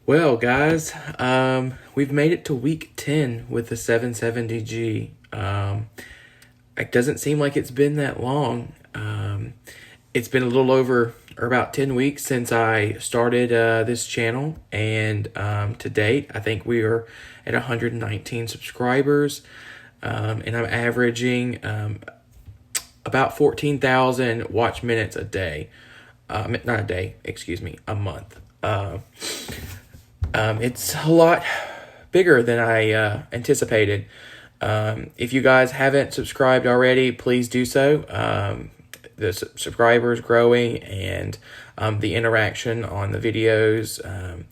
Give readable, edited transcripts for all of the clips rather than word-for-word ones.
Well, guys, we've made it to week 10 with the 770G. It doesn't seem like it's been that long. It's been a little over or about 10 weeks since I started this channel, and to date, I think we are at 119 subscribers, and I'm averaging about 14,000 watch minutes a day. Not a day, excuse me, a month. It's a lot bigger than I anticipated. If you guys haven't subscribed already, please do so. The subscribers growing and the interaction on the videos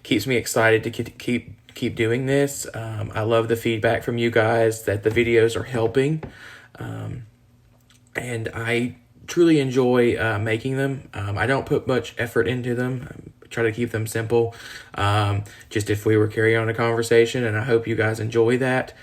keeps me excited to keep doing this. I love the feedback from you guys that the videos are helping, and I truly enjoy making them. I don't put much effort into them. Try to keep them simple, just if we were carrying on a conversation, and I hope you guys enjoy that.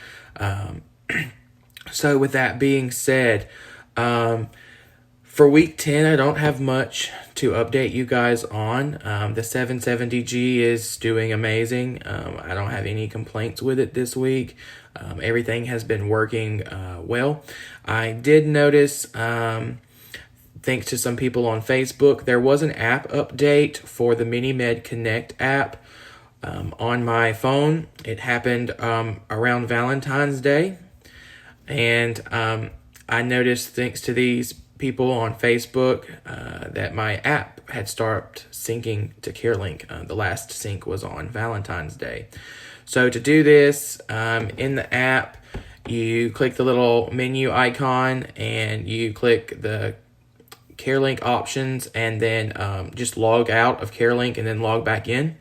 So with that being said, for week 10, I don't have much to update you guys on. The 770G is doing amazing. I don't have any complaints with it this week. Everything has been working well. I did notice, thanks to some people on Facebook, there was an app update for the Minimed Connect app on my phone. It happened around Valentine's Day, and I noticed, thanks to these people on Facebook, that my app had started syncing to CareLink. The last sync was on Valentine's Day. So to do this, in the app, you click the little menu icon and you click the CareLink options, and then just log out of CareLink and then log back in,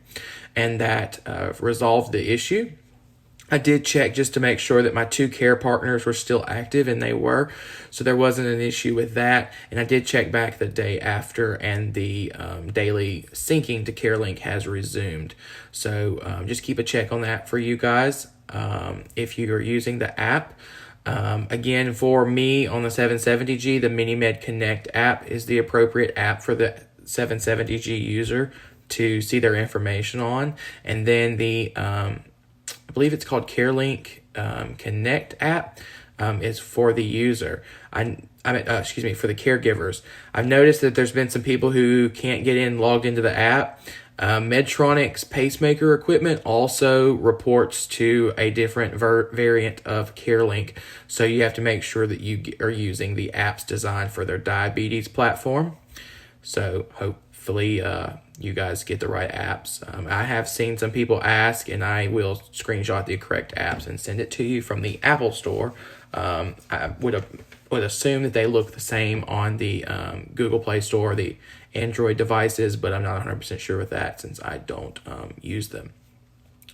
and that resolved the issue. I did check just to make sure that my 2 care partners were still active, and they were, so there wasn't an issue with that. And I did check back the day after, and the daily syncing to CareLink has resumed. So just keep a check on that for you guys if you are using the app. Again, for me on the 770G, the Minimed Connect app is the appropriate app for the 770G user to see their information on. And then the, I believe it's called CareLink Connect app, is for the user. For the caregivers. I've noticed that there's been some people who can't get logged into the app. Medtronic's pacemaker equipment also reports to a different variant of CareLink, so you have to make sure that you are using the apps designed for their diabetes platform. So hopefully you guys get the right apps. I have seen some people ask, and I will screenshot the correct apps and send it to you from the Apple Store. I would assume that they look the same on the Google Play Store, the Android devices, but I'm not 100% sure with that since I don't use them.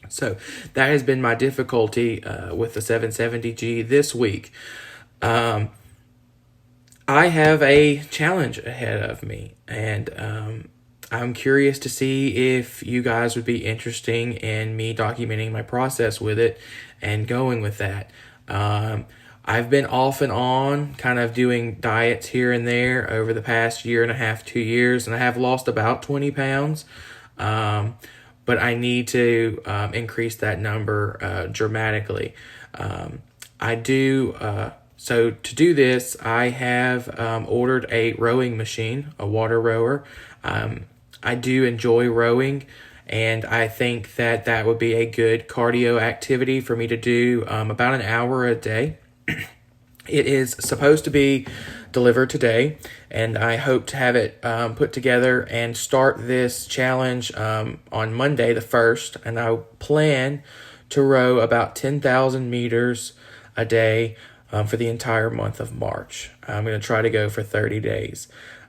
So that has been my difficulty with the 770G this week. I have a challenge ahead of me, and I'm curious to see if you guys would be interested in me documenting my process with it and going with that. I've been off and on kind of doing diets here and there over the past 1.5 to 2 years, and I have lost about 20 pounds. But I need to increase that number dramatically. So to do this, I have ordered a rowing machine, a water rower. I do enjoy rowing, and I think that that would be a good cardio activity for me to do about an hour a day. It is supposed to be delivered today, and I hope to have it put together and start this challenge on Monday the 1st, and I plan to row about 10,000 meters a day for the entire month of March. I'm going to try to go for 30 days.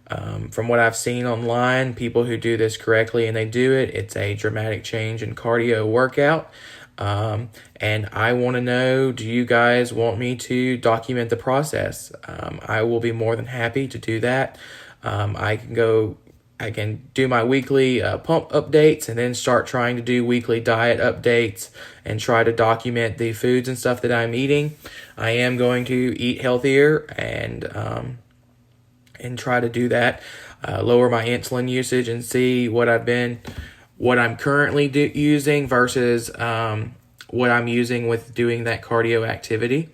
From what I've seen online, people who do this correctly and they do it, it's a dramatic change in cardio workout. And I want to know, do you guys want me to document the process? I will be more than happy to do that. I can do my weekly pump updates, and then start trying to do weekly diet updates and try to document the foods and stuff that I'm eating. I am going to eat healthier and try to do that, lower my insulin usage and see what I've been what I'm currently using versus what I'm using with doing that cardio activity.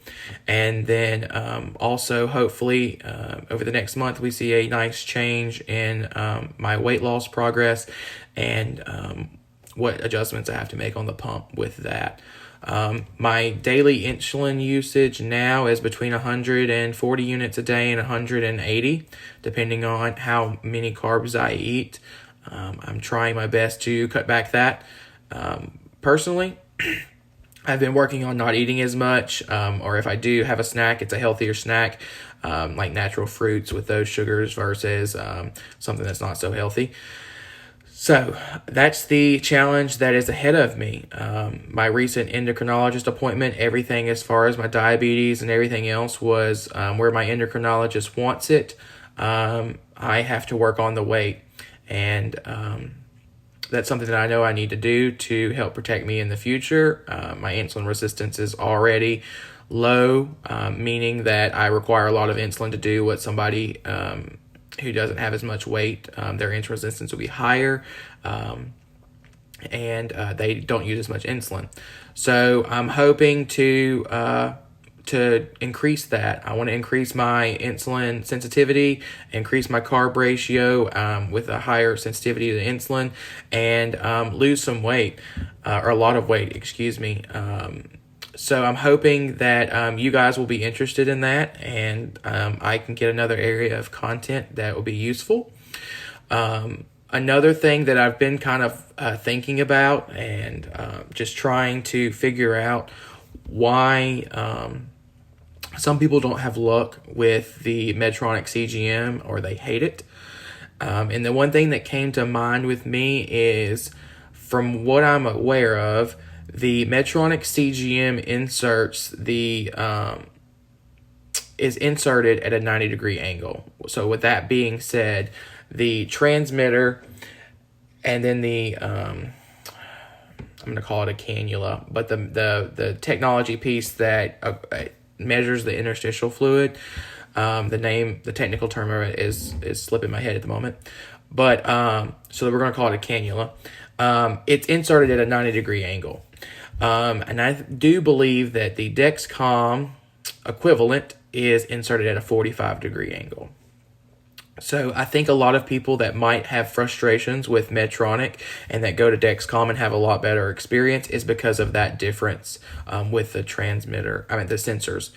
And then also hopefully over the next month we see a nice change in my weight loss progress and what adjustments I have to make on the pump with that. My daily insulin usage now is between 140 units a day and 180, depending on how many carbs I eat. I'm trying my best to cut back that. Personally, I've been working on not eating as much, or if I do have a snack, it's a healthier snack, like natural fruits with those sugars versus something that's not so healthy. So that's the challenge that is ahead of me. My recent endocrinologist appointment, everything as far as my diabetes and everything else was where my endocrinologist wants it. I have to work on the weight, and that's something that I know I need to do to help protect me in the future. My insulin resistance is already low, meaning that I require a lot of insulin to do what somebody who doesn't have as much weight, their insulin resistance will be higher, and they don't use as much insulin. So I'm hoping to increase that. I want to increase my insulin sensitivity, increase my carb ratio with a higher sensitivity to insulin, and lose some weight, or a lot of weight, excuse me. So I'm hoping that you guys will be interested in that, and I can get another area of content that will be useful. Another thing that I've been kind of thinking about and just trying to figure out why some people don't have luck with the Medtronic CGM, or they hate it. And the one thing that came to mind with me is, from what I'm aware of, the Medtronic CGM is inserted at a 90-degree angle. So with that being said, the transmitter and then the I'm going to call it a cannula, but the technology piece that measures the interstitial fluid, the technical term of it is slipping my head at the moment, but so we're going to call it a cannula. It's inserted at a 90-degree angle. And I do believe that the Dexcom equivalent is inserted at a 45-degree angle. So I think a lot of people that might have frustrations with Medtronic and that go to Dexcom and have a lot better experience is because of that difference with the sensors.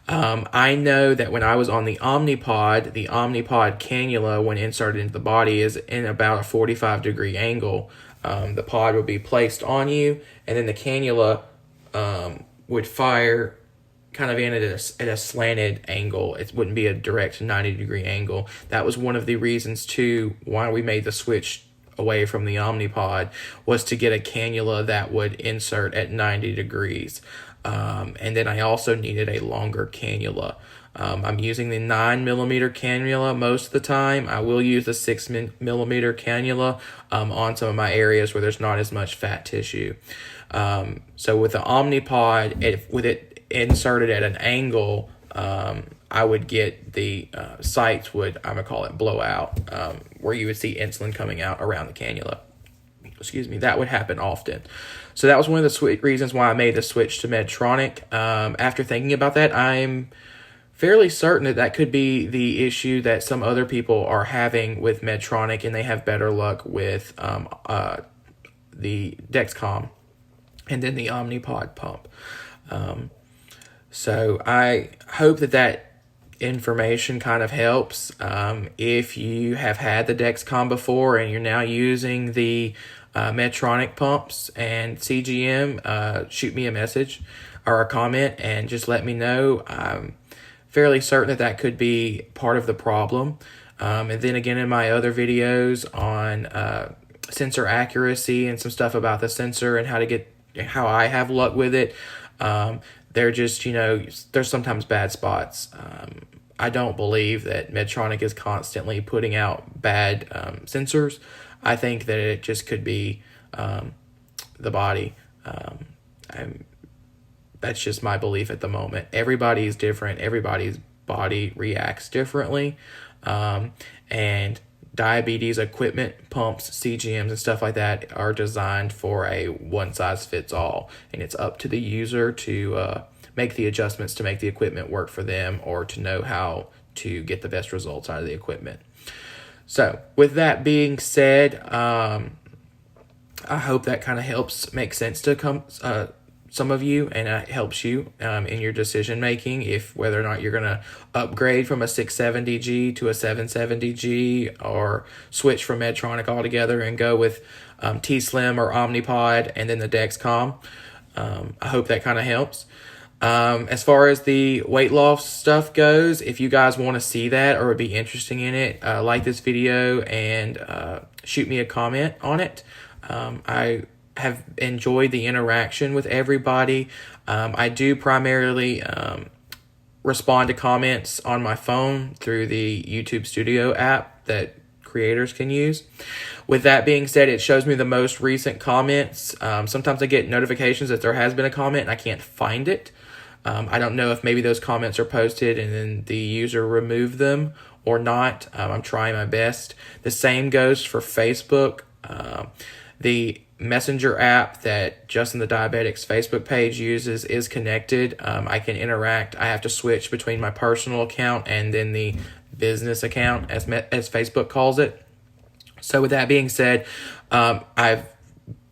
I know that when I was on the Omnipod cannula, when inserted into the body, is in about a 45-degree angle. The pod would be placed on you, and then the cannula would fire kind of in at a slanted angle. It wouldn't be a direct 90-degree angle. That was one of the reasons, too, why we made the switch away from the Omnipod, was to get a cannula that would insert at 90 degrees. And then I also needed a longer cannula. I'm using the 9mm cannula most of the time. I will use the 6mm cannula on some of my areas where there's not as much fat tissue. So with the Omnipod, with it inserted at an angle, I would get the sites I'm going to call it blowout, where you would see insulin coming out around the cannula. Excuse me, that would happen often. So that was one of the reasons why I made the switch to Medtronic. After thinking about that, I'm fairly certain that could be the issue that some other people are having with Medtronic, and they have better luck with the Dexcom and then the Omnipod pump. So I hope that information kind of helps. If you have had the Dexcom before and you're now using the Medtronic pumps and CGM, shoot me a message or a comment and just let me know. I'm fairly certain that could be part of the problem. And then again, in my other videos on sensor accuracy and some stuff about the sensor and how I have luck with it, they're just, there's sometimes bad spots. I don't believe that Medtronic is constantly putting out bad sensors. I think that it just could be the body. That's just my belief at the moment. Everybody's different. Everybody's body reacts differently. And diabetes equipment, pumps, CGMs, and stuff like that are designed for a one-size-fits-all, and it's up to the user to make the adjustments to make the equipment work for them, or to know how to get the best results out of the equipment. So with that being said, I hope that kind of helps make sense to some of you, and it helps you in your decision making, if whether or not you're going to upgrade from a 670G to a 770G, or switch from Medtronic altogether and go with T-Slim or Omnipod and then the Dexcom. I hope that kind of helps. As far as the weight loss stuff goes, if you guys want to see that or would be interested in it, like this video and shoot me a comment on it. I have enjoyed the interaction with everybody. I do primarily respond to comments on my phone through the YouTube Studio app that creators can use. With that being said, it shows me the most recent comments. Sometimes I get notifications that there has been a comment and I can't find it. I don't know if maybe those comments are posted and then the user removed them or not. I'm trying my best. The same goes for Facebook. The Messenger app that Justin the Diabetic's Facebook page uses is connected. I can interact. I have to switch between my personal account and then the business account, as Facebook calls it. So with that being said, I've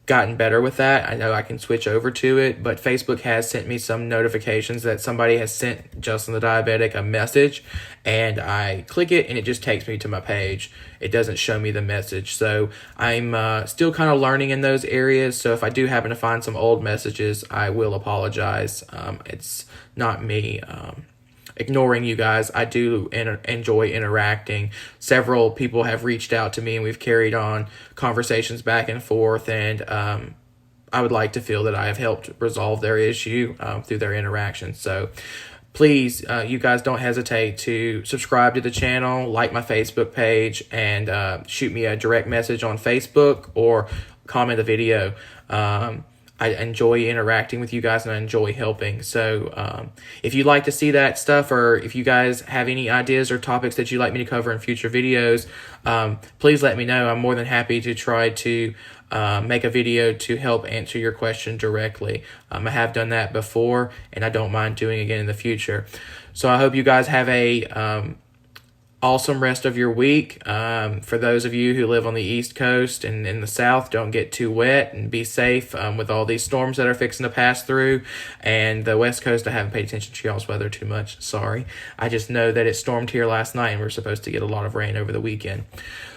gotten better with that. I know I can switch over to it, but Facebook has sent me some notifications that somebody has sent Justin the Diabetic a message, and I click it and it just takes me to my page. It doesn't show me the message. So I'm still kind of learning in those areas. So if I do happen to find some old messages, I will apologize. It's not me ignoring you guys. I do enjoy interacting. Several people have reached out to me and we've carried on conversations back and forth, and I would like to feel that I have helped resolve their issue through their interactions. So please, you guys don't hesitate to subscribe to the channel, like my Facebook page, and shoot me a direct message on Facebook or comment a video. I enjoy interacting with you guys and I enjoy helping. So if you'd like to see that stuff, or if you guys have any ideas or topics that you'd like me to cover in future videos, please let me know. I'm more than happy to try to make a video to help answer your question directly. I have done that before and I don't mind doing it again in the future. So I hope you guys have a awesome rest of your week. For those of you who live on the East Coast and in the South, don't get too wet and be safe with all these storms that are fixing to pass through. And the West Coast, I haven't paid attention to y'all's weather too much. Sorry. I just know that it stormed here last night and we're supposed to get a lot of rain over the weekend.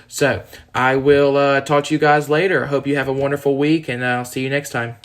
So I will talk to you guys later. I hope you have a wonderful week, and I'll see you next time.